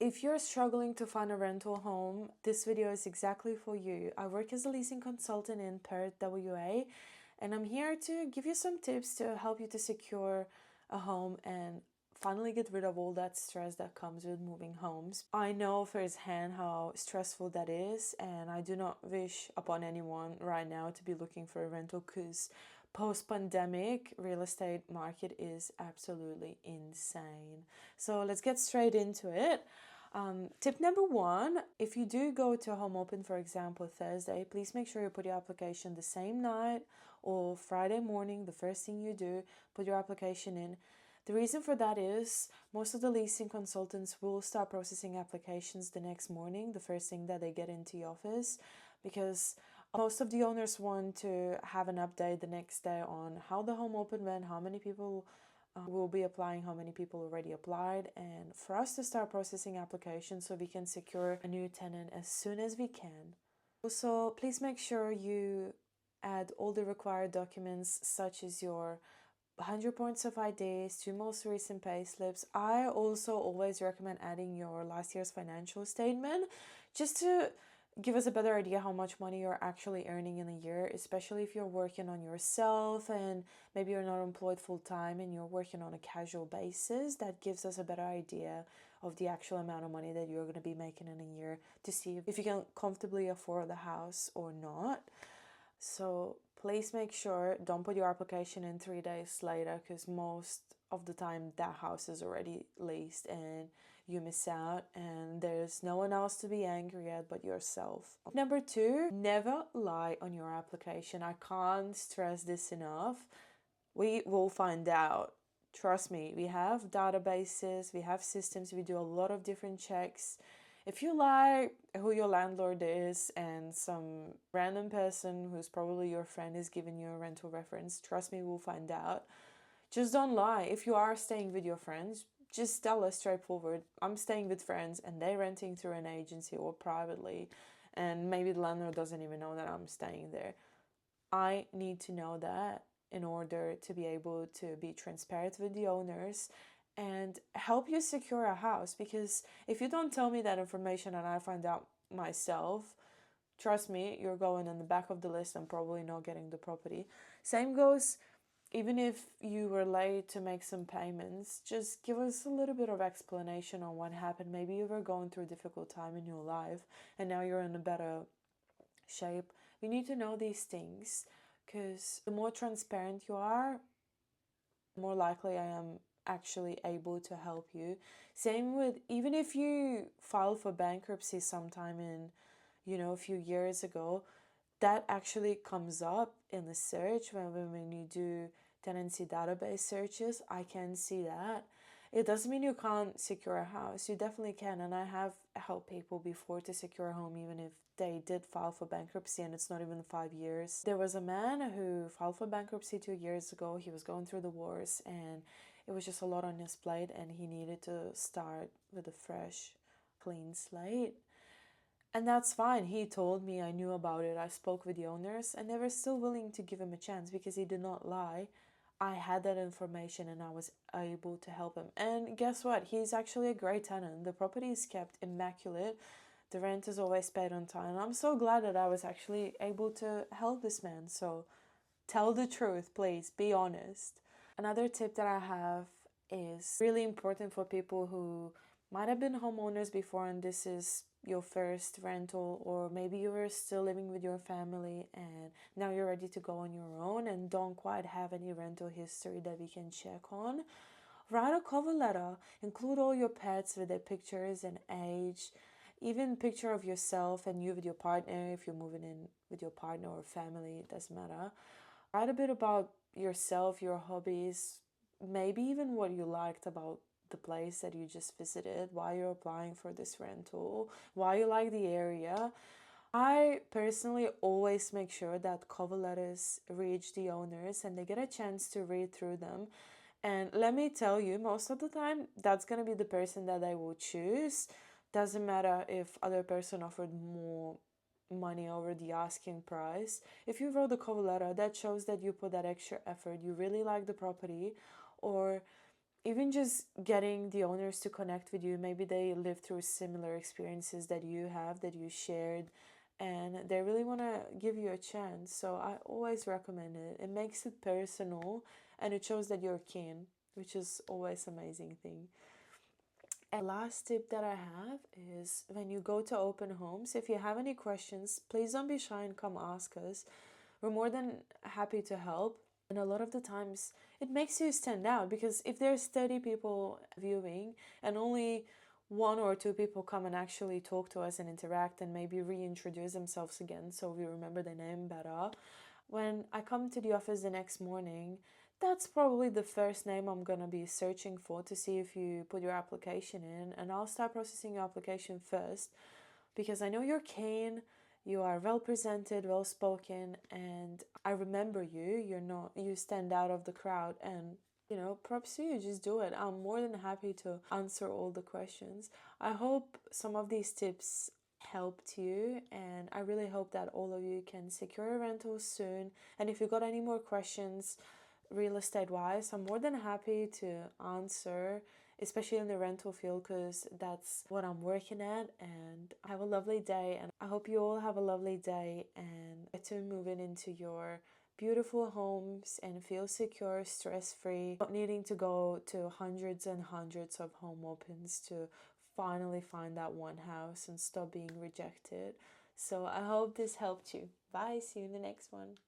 If you're struggling to find a rental home, this video is exactly for you. I work as a leasing consultant in Perth, WA, and I'm here to give you some tips to help you to secure a home and finally get rid of all that stress that comes with moving homes. I know firsthand how stressful that is, and I do not wish upon anyone right now to be looking for a rental because post-pandemic real estate market is absolutely insane. So let's get straight into it. Tip number one, if you do go to a home open, for example, Thursday, please make sure you put your application the same night or Friday morning. The first thing you do, put your application in. The reason for that is most of the leasing consultants will start processing applications the next morning, the first thing that they get into the office, because most of the owners want to have an update the next day on how the home open went, how many people will be applying, how many people already applied, and for us to start processing applications so we can secure a new tenant as soon as we can. Also, please make sure you add all the required documents such as your 100 points of IDs, 2 most recent pay slips. I also always recommend adding your last year's financial statement just to give us a better idea how much money you're actually earning in a year, especially if you're working on yourself and maybe you're not employed full-time and you're working on a casual basis. That gives us a better idea of the actual amount of money that you're going to be making in a year to see if you can comfortably afford the house or not. So please make sure, don't put your application in 3 days later, because most of the time that house is already leased and you miss out and there's no one else to be angry at but yourself. Number two, never lie on your application. I can't stress this enough. We will find out. Trust me, we have databases, we have systems, we do a lot of different checks. If you lie who your landlord is and some random person who's probably your friend is giving you a rental reference, trust me, we'll find out. Just don't lie. If you are staying with your friends, just tell us straightforward, I'm staying with friends and they're renting through an agency or privately, and maybe the landlord doesn't even know that I'm staying there. I need to know that in order to be able to be transparent with the owners and help you secure a house, because if you don't tell me that information and I find out myself, trust me, you're going in the back of the list and probably not getting the property. Same goes, even if you were late to make some payments, just give us a little bit of explanation on what happened. Maybe you were going through a difficult time in your life and now you're in a better shape. We need to know these things, because the more transparent you are, the more likely I am actually able to help you. Same with, even if you file for bankruptcy sometime in, a few years ago, that actually comes up in the search when you do tenancy database searches. I can see that. It doesn't mean you can't secure a house. You definitely can, and I have helped people before to secure a home even if they did file for bankruptcy and it's not even 5 years. There was a man who filed for bankruptcy 2 years ago. He was going through divorce and it was just a lot on his plate and he needed to start with a fresh, clean slate. And that's fine. He told me, I knew about it. I spoke with the owners and they were still willing to give him a chance because he did not lie. I had that information and I was able to help him. And guess what? He's actually a great tenant. The property is kept immaculate. The rent is always paid on time. I'm so glad that I was actually able to help this man. So tell the truth, please. Be honest. Another tip that I have is really important for people who might have been homeowners before and this is your first rental, or maybe you were still living with your family and now you're ready to go on your own and don't quite have any rental history that we can check on. Write a cover letter. Include all your pets with their pictures and age, even picture of yourself and you with your partner. If you're moving in with your partner or family, it doesn't matter. Write a bit about yourself, your hobbies, maybe even what you liked about the place that you just visited, why you're applying for this rental, why you like the area. I personally always make sure that cover letters reach the owners and they get a chance to read through them. And let me tell you, most of the time, that's going to be the person that they will choose. Doesn't matter if other person offered more money over the asking price. If you wrote the cover letter, that shows that you put that extra effort, you really like the property, or even just getting the owners to connect with you. Maybe they live through similar experiences that you have, that you shared, and they really want to give you a chance. So I always recommend it. It makes it personal and it shows that you're keen, which is always an amazing thing. And the last tip that I have is, when you go to open homes, if you have any questions, please don't be shy and come ask us. We're more than happy to help. And a lot of the times it makes you stand out, because if there's 30 people viewing and only one or two people come and actually talk to us and interact and maybe reintroduce themselves again so we remember their name better, when I come to the office the next morning, that's probably the first name I'm gonna be searching for to see if you put your application in, and I'll start processing your application first, because I know you're keen, you are well presented, well spoken, and I remember you. You stand out of the crowd, and props to you, just do it. I'm more than happy to answer all the questions. I hope some of these tips helped you, and I really hope that all of you can secure a rental soon. And if you got any more questions real estate wise, I'm more than happy to answer, especially in the rental field, because that's what I'm working at. And have a lovely day, and I hope you all have a lovely day and get to moving into your beautiful homes and feel secure, stress-free, not needing to go to hundreds and hundreds of home opens to finally find that one house and stop being rejected. So I hope this helped you. Bye, see you in the next one.